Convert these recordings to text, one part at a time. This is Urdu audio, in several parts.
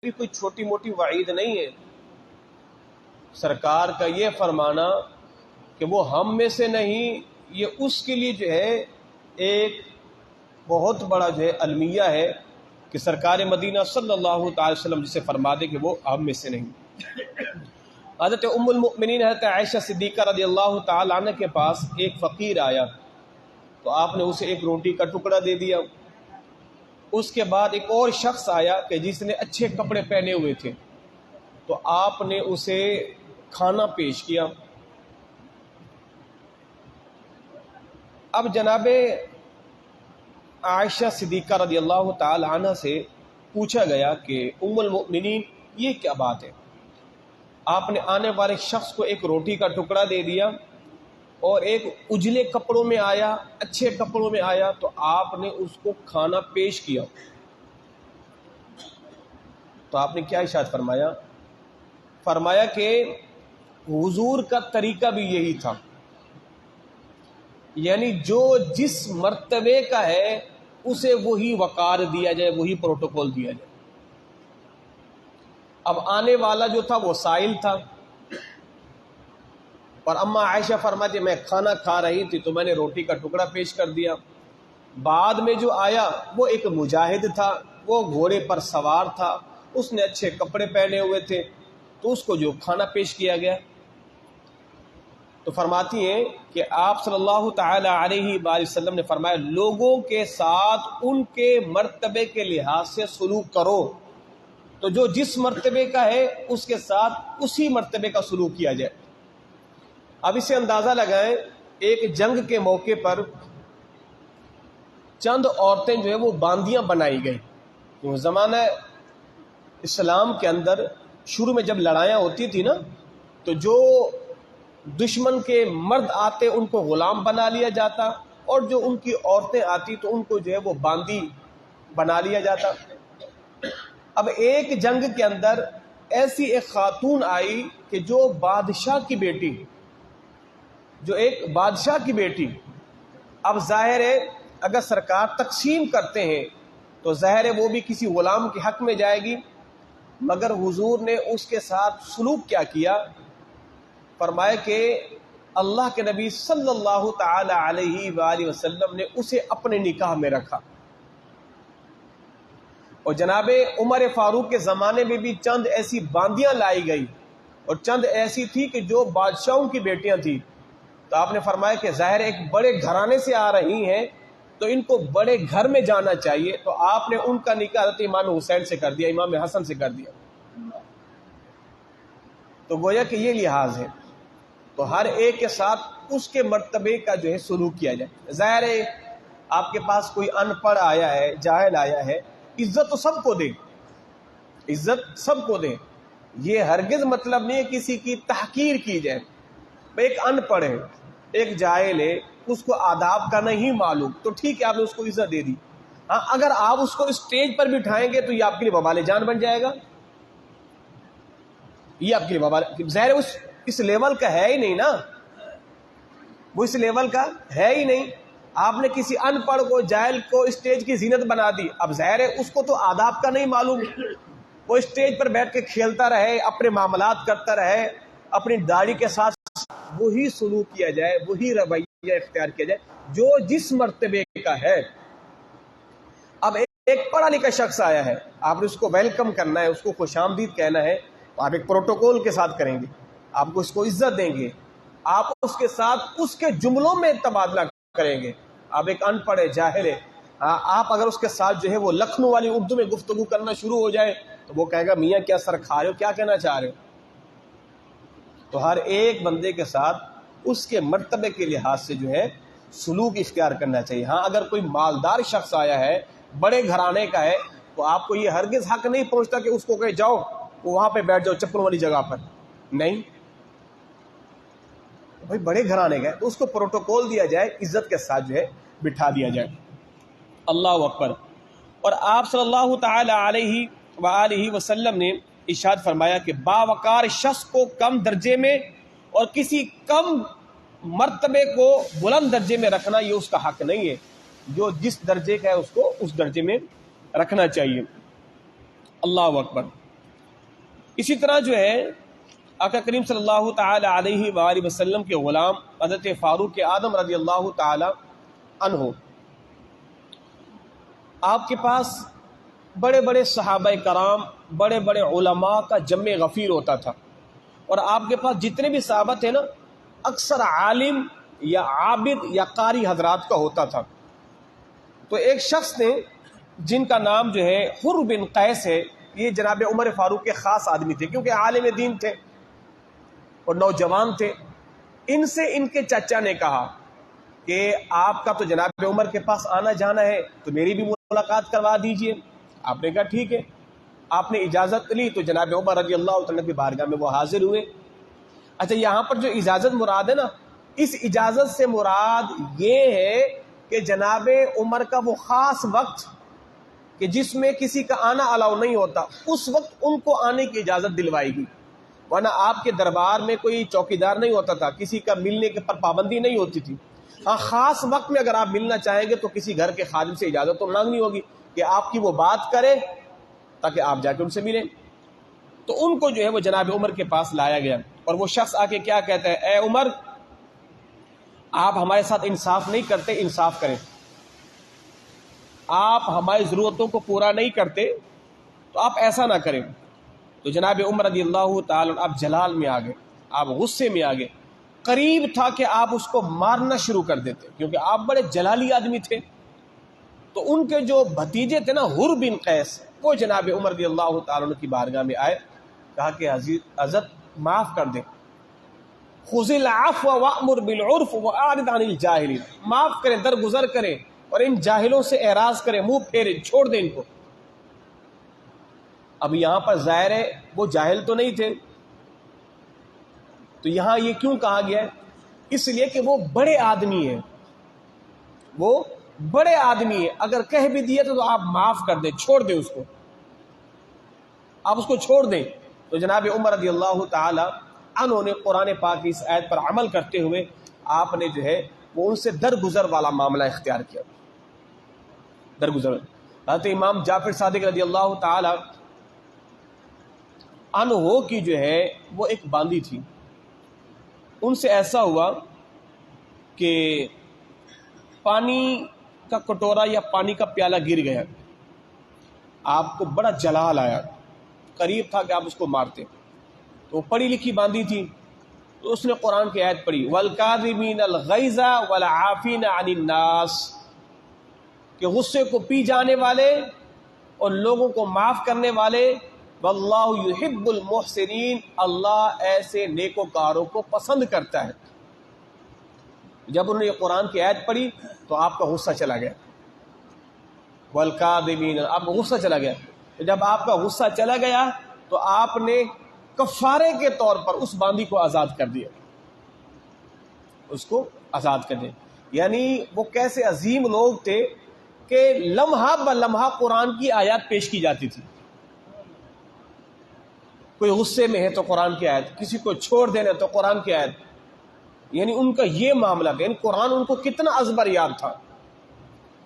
بھی کوئی چھوٹی موٹی وعید نہیں ہے۔ سرکار کا یہ فرمانا کہ وہ ہم میں سے نہیں، یہ اس کے لیے جو ہے ایک بہت بڑا جو ہے المیہ ہے کہ سرکار مدینہ صلی اللہ تعالی وسلم جسے فرما دے کہ وہ ہم میں سے نہیں۔ حضرت ام المؤمنین حضرت عائشہ صدیقہ رضی اللہ تعالی عنہ کے پاس ایک فقیر آیا تو آپ نے اسے ایک روٹی کا ٹکڑا دے دیا۔ اس کے بعد ایک اور شخص آیا کہ جس نے اچھے کپڑے پہنے ہوئے تھے تو آپ نے اسے کھانا پیش کیا۔ اب جناب عائشہ صدیقہ رضی اللہ تعالی عنہ سے پوچھا گیا کہ ام المؤمنین یہ کیا بات ہے؟ آپ نے آنے والے شخص کو ایک روٹی کا ٹکڑا دے دیا اور ایک اجلے کپڑوں میں آیا، اچھے کپڑوں میں آیا تو آپ نے اس کو کھانا پیش کیا۔ تو آپ نے کیا ارشاد فرمایا؟ فرمایا کہ حضور کا طریقہ بھی یہی تھا، یعنی جو جس مرتبے کا ہے اسے وہی وقار دیا جائے، وہی پروٹوکول دیا جائے۔ اب آنے والا جو تھا وہ سائل تھا اور اما عائشہ فرماتی میں کھانا کھا رہی تھی تو میں نے روٹی کا ٹکڑا پیش کر دیا۔ بعد میں جو آیا وہ ایک مجاہد تھا، وہ گھوڑے پر سوار تھا، اس نے اچھے کپڑے پہنے ہوئے تھے تو اس کو جو کھانا پیش کیا گیا۔ تو فرماتی ہیں کہ آپ صلی اللہ تعالی علیہ وآلہ وسلم نے فرمایا لوگوں کے ساتھ ان کے مرتبے کے لحاظ سے سلوک کرو، تو جو جس مرتبے کا ہے اس کے ساتھ اسی مرتبے کا سلوک کیا جائے۔ اب اسے اندازہ لگائیں، ایک جنگ کے موقع پر چند عورتیں جو ہے وہ باندیاں بنائی گئی۔ زمانہ اسلام کے اندر شروع میں جب لڑائیاں ہوتی تھی نا تو جو دشمن کے مرد آتے ان کو غلام بنا لیا جاتا اور جو ان کی عورتیں آتی تو ان کو جو ہے وہ باندی بنا لیا جاتا۔ اب ایک جنگ کے اندر ایسی ایک خاتون آئی کہ جو بادشاہ کی بیٹی، جو ایک بادشاہ کی بیٹی، اب ظاہر ہے اگر سرکار تقسیم کرتے ہیں تو ظاہر ہے وہ بھی کسی غلام کے حق میں جائے گی، مگر حضور نے اس کے ساتھ سلوک کیا کیا؟ فرمایا کہ اللہ کے نبی صلی اللہ تعالی علیہ وآلہ وسلم نے اسے اپنے نکاح میں رکھا۔ اور جناب عمر فاروق کے زمانے میں بھی چند ایسی باندیاں لائی گئی اور چند ایسی تھی کہ جو بادشاہوں کی بیٹیاں تھیں، تو آپ نے فرمایا کہ ظاہر ایک بڑے گھرانے سے آ رہی ہیں تو ان کو بڑے گھر میں جانا چاہیے، تو آپ نے ان کا نکاح حضرت امام حسین سے کر دیا، امام حسن سے کر دیا۔ تو گویا کہ یہ لحاظ ہے، تو ہر ایک کے ساتھ اس کے مرتبے کا جو ہے سلوک کیا جائے۔ ظاہر ہے آپ کے پاس کوئی ان پڑھ آیا ہے، جاہل آیا ہے، عزت تو سب کو دیں، عزت سب کو دیں، یہ ہرگز مطلب نہیں ہے کسی کی تحقیر کی جائے۔ ایک ان پڑھ ہے، ایک جاہل ہے، اس کو آداب کا نہیں معلوم تو ٹھیک ہے آپ نے اس کو عزت دے دی، ہاں اگر آپ اس کو اسٹیج پر بٹھائیں گے تو یہ آپ کے لیے وبال جان بن جائے گا، یہ آپ کے لیے وبال، ظاہر اس لیول کا ہے ہی نہیں نا، وہ اس لیول کا ہے ہی نہیں۔ آپ نے کسی ان پڑھ کو، جاہل کو اسٹیج کی زینت بنا دی، اب ظاہر ہے اس کو تو آداب کا نہیں معلوم، وہ اسٹیج پر بیٹھ کے کھیلتا رہے، اپنے معاملات کرتا رہے، اپنی داڑھی کے ساتھ وہی سلوک کیا جائے، وہی رویہ اختیار کیا جائے جو جس مرتبے کا ہے۔ اب ایک پڑھا لکھا شخص آیا ہے، آپ نے اس کو ویلکم کرنا ہے، اس کو خوش آمدید کہنا ہے، تو آپ ایک پروٹوکول کے ساتھ کریں گے، آپ کو اس کو عزت دیں گے، آپ اس کے ساتھ اس کے جملوں میں تبادلہ کریں گے۔ آپ ایک ان پڑھ ہے، جاہل ہے، آپ اگر اس کے ساتھ جو ہے وہ لکھنؤ والی اردو میں گفتگو کرنا شروع ہو جائے تو وہ کہے گا میاں کیا سر کھا رہے ہو، کیا کہنا چاہ رہے ہو؟ تو ہر ایک بندے کے ساتھ اس کے مرتبے کے لحاظ سے جو ہے سلوک اختیار کرنا چاہیے۔ ہاں اگر کوئی مالدار شخص آیا ہے، بڑے گھرانے کا ہے، تو آپ کو یہ ہرگز حق نہیں پہنچتا کہ اس کو کہے جاؤ وہ وہاں پہ بیٹھ جاؤ چپل والی جگہ پر، نہیں، بھائی بڑے گھرانے کا ہے تو اس کو پروٹوکول دیا جائے، عزت کے ساتھ جو ہے بٹھا دیا جائے۔ اللہ اکبر۔ اور آپ صلی اللہ تعالی علیہ وآلہ وسلم نے ارشاد فرمایا کہ باوقار شخص کو کم درجے میں اور کسی کم مرتبے کو بلند درجے میں رکھنا یہ اس کا حق نہیں ہے، جو جس درجے کا ہے اس کو اس درجے میں رکھنا چاہیے۔ اللہ اکبر۔ اسی طرح جو ہے آقا کریم صلی اللہ تعالی علیہ وآلہ وسلم کے غلام حضرت فاروق اعظم رضی اللہ تعالی عنہ، آپ کے پاس بڑے بڑے صحابہ کرام، بڑے بڑے علماء کا جمع غفیر ہوتا تھا، اور آپ کے پاس جتنے بھی صحابہ تھے نا، اکثر عالم یا عابد یا قاری حضرات کا ہوتا تھا۔ تو ایک شخص نے جن کا نام جو ہے حر بن قیس ہے، یہ جناب عمر فاروق کے خاص آدمی تھے، کیونکہ عالم دین تھے اور نوجوان تھے۔ ان سے ان کے چچا نے کہا کہ آپ کا تو جناب عمر کے پاس آنا جانا ہے، تو میری بھی ملاقات کروا دیجئے۔ آپ نے کہا ٹھیک ہے۔ آپ نے اجازت لی تو جناب عمر رضی اللہ تعالیٰ کی بارگاہ میں وہ حاضر ہوئے۔ اچھا، یہاں پر جو اجازت مراد ہے نا، اس اجازت سے مراد یہ ہے کہ جناب عمر کا وہ خاص وقت کہ جس میں کسی کا آنا الاؤ نہیں ہوتا، اس وقت ان کو آنے کی اجازت دلوائی گئی، ورنہ آپ کے دربار میں کوئی چوکیدار نہیں ہوتا تھا، کسی کا ملنے کے پر پابندی نہیں ہوتی تھی۔ ہاں، خاص وقت میں اگر آپ ملنا چاہیں گے تو کسی گھر کے خادم سے اجازت تو مانگنی ہوگی کہ آپ کی وہ بات کرے تاکہ آپ جا کے ان سے ملیں۔ تو ان کو جو ہے وہ جناب عمر کے پاس لایا گیا، اور وہ شخص آ کے کیا کہتا ہے، اے عمر، آپ ہمارے ساتھ انصاف نہیں کرتے، انصاف کریں۔ آپ ہماری ضرورتوں کو پورا نہیں کرتے تو آپ ایسا نہ کریں۔ تو جناب عمر رضی اللہ تعالی آپ جلال میں آ گئے، آپ غصے میں آ گئے، قریب تھا کہ آپ اس کو مارنا شروع کر دیتے، کیونکہ آپ بڑے جلالی آدمی تھے۔ تو ان کے جو بھتیجے تھے نا، حر بن قیس، وہ جناب عمر رضی اللہ تعالیٰ کی بارگاہ میں آئے، کہا کہ حضرت معاف کر دیں، خذ العفو وامر بالعرف واعرض عن الجاہلین، معاف کریں، درگزر کریں اور ان جاہلوں سے اعراض کریں، منہ پھیریں، چھوڑ دیں ان کو۔ اب یہاں پر ظاہر ہے وہ جاہل تو نہیں تھے، تو یہاں یہ کیوں کہا گیا ہے؟ اس لیے کہ وہ بڑے آدمی ہیں، وہ بڑے آدمی ہیں، اگر کہہ بھی دیے تو آپ معاف کر دیں، چھوڑ دیں اس کو، آپ اس کو چھوڑ دیں۔ تو جناب عمر رضی اللہ تعالی عنہ نے قرآن پاک کی اس آیت پر عمل کرتے ہوئے آپ نے جو ہے وہ ان سے درگزر والا معاملہ اختیار کیا، درگزر۔ حضرت امام جعفر صادق رضی اللہ تعالی عنہ کی جو ہے وہ ایک باندی تھی، ان سے ایسا ہوا کہ پانی کا کٹورا یا پانی کا پیالہ گر گیا، آپ کو بڑا جلال آیا، قریب تھا کہ آپ اس کو مارتے۔ تو وہ پڑھی لکھی باندھی تھی، تو اس نے قرآن کی آیت پڑھی، وَالْكَاظِمِينَ الْغَيْظَ وَالْعَافِينَ عَنِ النَّاسِ، کہ غصے کو پی جانے والے اور لوگوں کو معاف کرنے والے، وَاللَّهُ يُحِبُّ الْمُحْسِنِينَ، اللہ ایسے نیکوکاروں کو پسند کرتا ہے۔ جب انہوں نے یہ قرآن کی آیت پڑھی تو آپ کا غصہ چلا گیا، وَالْكَاظِمِينَ، آپ کا غصہ چلا گیا۔ جب آپ کا غصہ چلا گیا تو آپ نے کفارے کے طور پر اس باندی کو آزاد کر دیا، اس کو آزاد کر دیا۔ یعنی وہ کیسے عظیم لوگ تھے کہ لمحہ بلمحہ قرآن کی آیات پیش کی جاتی تھی، کوئی غصے میں ہے تو قرآن کی آیت، کسی کو چھوڑ دینا تو قرآن کی آیت، یعنی ان کا یہ معاملہ تھا، یعنی قرآن ان کو کتنا ازبر یاد تھا،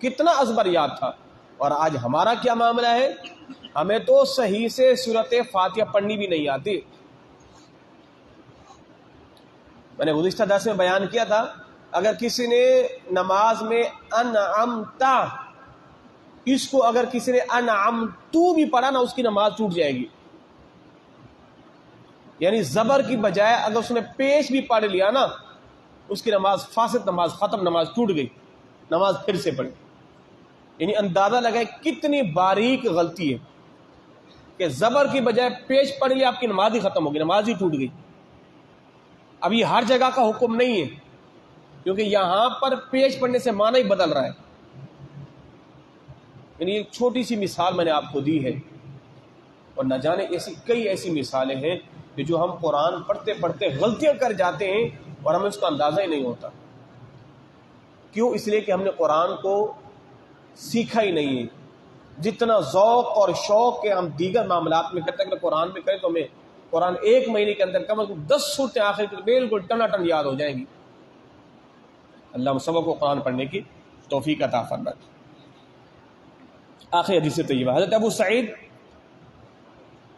کتنا ازبر یاد تھا۔ اور آج ہمارا کیا معاملہ ہے؟ ہمیں تو صحیح سے سورۃ فاتحہ پڑھنی بھی نہیں آتی۔ میں نے گزشتہ درس میں بیان کیا تھا، اگر کسی نے نماز میں انعمتا، اس کو اگر کسی نے انعمتو بھی پڑھا نا، اس کی نماز ٹوٹ جائے گی۔ یعنی زبر کی بجائے اگر اس نے پیش بھی پڑھ لیا نا، اس کی نماز فاسد، نماز ختم، نماز ٹوٹ گئی، نماز پھر سے پڑھی۔ یعنی اندازہ لگائے کتنی باریک غلطی ہے کہ زبر کی بجائے پیش پڑھ لیا، آپ کی نماز ہی ختم ہوگی، نماز ہی ٹوٹ گئی۔ اب یہ ہر جگہ کا حکم نہیں ہے، کیونکہ یہاں پر پیش پڑھنے سے معنی ہی بدل رہا ہے۔ یعنی ایک چھوٹی سی مثال میں نے آپ کو دی ہے، اور نہ جانے کئی ایسی مثالیں ہیں کہ جو ہم قرآن پڑھتے پڑھتے غلطیاں کر جاتے ہیں اور ہمیں اس کا اندازہ ہی نہیں ہوتا۔ کیوں؟ اس لیے کہ ہم نے قرآن کو سیکھا ہی نہیں ہے۔ جتنا ذوق اور شوق کے ہم دیگر معاملات میں کرتے ہیں، قرآن میں کریں تو ہمیں قرآن ایک مہینے کے اندر کم از کم 10 صورتیں آخر کی بالکل ٹنا یاد ہو جائیں گی۔ اللہ ہم سب کو قرآن پڑھنے کی توفیق عطا فرمائے۔ آخری حدیث طیبہ، حضرت ابو سعید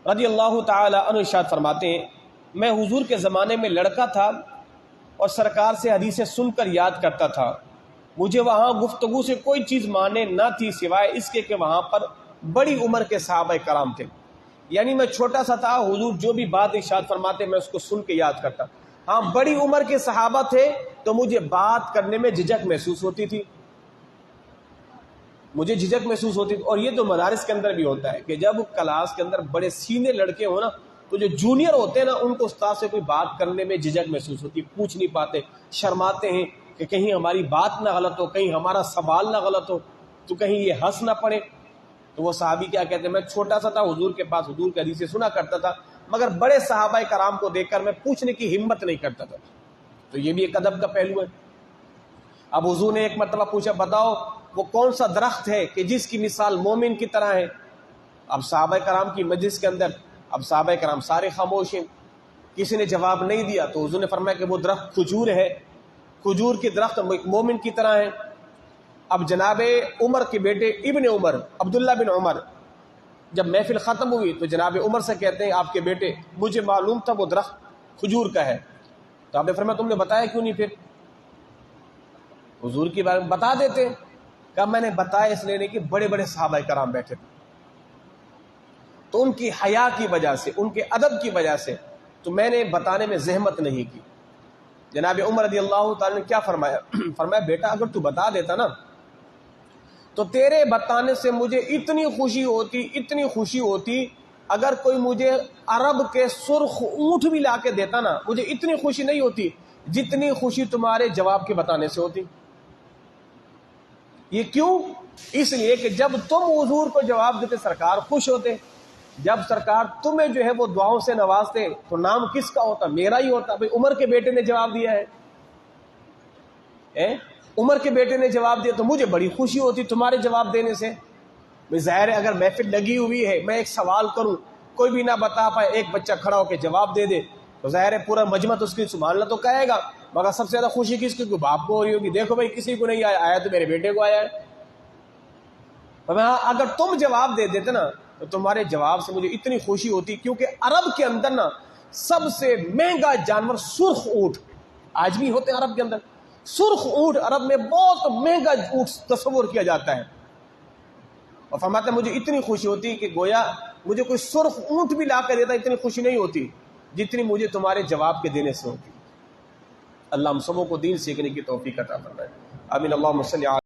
رضی اللہ تعالی عنہ ارشاد فرماتے ہیں میں حضور کے زمانے میں لڑکا تھا اور سرکار سے حدیثیں سن کر یاد کرتا تھا. مجھے وہاں گفتگو سے کوئی چیز مانے نہ تھی سوائے اس کے کہ وہاں پر بڑی عمر کے صحابہ کرام تھے. یعنی میں چھوٹا سا تھا, حضور جو بھی بات ارشاد فرماتے میں اس کو سن کے یاد کرتا. ہاں بڑی عمر کے صحابہ تھے تو مجھے بات کرنے میں جھجک محسوس ہوتی تھی, مجھے جھجک محسوس ہوتی تھی. اور یہ تو مدارس کے اندر بھی ہوتا ہے کہ جب کلاس کے اندر بڑے سینئر لڑکے ہوں نا تو جو جونیئر ہوتے ہیں نا ان کو استاد سے کوئی بات کرنے میں جھجک محسوس ہوتی, پوچھ نہیں پاتے, شرماتے ہیں کہ کہیں ہماری بات نہ غلط ہو, کہیں ہمارا سوال نہ غلط ہو, تو کہیں یہ ہنس نہ پڑے. تو وہ صحابی کیا کہتے ہیں میں چھوٹا سا تھا, حضور کے پاس حضور کی حدیثیں سنا کرتا تھا, مگر بڑے صحابہ کرام کو دیکھ کر میں پوچھنے کی ہمت نہیں کرتا تھا. تو یہ بھی ایک ادب کا پہلو ہے. اب حضور نے ایک مرتبہ پوچھا بتاؤ وہ کون سا درخت ہے کہ جس کی مثال مومن کی طرح ہے. اب صحابہ کرام کی مجلس کے اندر اب صحابہ کرام سارے خاموش ہیں, کسی نے جواب نہیں دیا. تو حضور نے فرمایا کہ وہ درخت کھجور ہے, کھجور کی درخت مومن کی طرح ہے. اب جناب عمر کے بیٹے ابن عمر عبداللہ بن عمر جب محفل ختم ہوئی تو جناب عمر سے کہتے ہیں آپ کے بیٹے مجھے معلوم تھا وہ درخت کھجور کا ہے. تو آپ نے فرمایا تم نے بتایا کیوں نہیں؟ پھر حضور کی بارے میں بتا دیتے. کہا میں نے بتایا اس لیے نہیں کہ بڑے بڑے صحابہ کرام بیٹھے تھے تو ان کی حیا کی وجہ سے, ان کے ادب کی وجہ سے تو میں نے بتانے میں زحمت نہیں کی. جناب عمر رضی اللہ تعالی نے کیا فرمایا؟ فرمایا بیٹا اگر تو بتا دیتا نا تو تیرے بتانے سے مجھے اتنی خوشی ہوتی اگر کوئی مجھے عرب کے سرخ اونٹ بھی لا کے دیتا نا مجھے اتنی خوشی نہیں ہوتی جتنی خوشی تمہارے جواب کے بتانے سے ہوتی. یہ کیوں؟ اس لیے کہ جب تم حضور کو جواب دیتے سرکار خوش ہوتے, جب سرکار تمہیں جو ہے وہ دعاؤں سے نوازتے تو نام کس کا ہوتا؟ میرا ہی ہوتا. بھئی عمر کے بیٹے نے جواب دیا ہے, عمر کے بیٹے نے جواب دیا تو مجھے بڑی خوشی ہوتی تمہارے جواب دینے سے. ظاہر ہے اگر محفل لگی ہوئی ہے میں ایک سوال کروں کوئی بھی نہ بتا پائے, ایک بچہ کھڑا ہو کے جواب دے دے تو ظاہر ہے پورا مجمع اس کی سبحان اللہ تو کہے گا, مگر سب سے زیادہ خوشی کس کی؟ باپ کو ہو رہی ہوگی, دیکھو بھائی کسی کو نہیں آیا تو میرے بیٹے کو آیا ہے. اگر تم جواب دے دیتے نا تو تمہارے جواب سے مجھے اتنی خوشی ہوتی, کیونکہ عرب کے اندر نا سب سے مہنگا جانور سرخ اونٹ, آج بھی ہوتے ہیں عرب کے اندر سرخ اونٹ, عرب میں بہت مہنگا اونٹ تصور کیا جاتا ہے. اور فرماتا ہے مجھے اتنی خوشی ہوتی کہ گویا مجھے کوئی سرخ اونٹ بھی لا کر دیتا اتنی خوشی نہیں ہوتی جتنی مجھے تمہارے جواب کے دینے سے ہوتی. اللہ ہم سبوں کو دین سیکھنے کی توفیق عطا فرمائے. آمین. اللہم صلی علی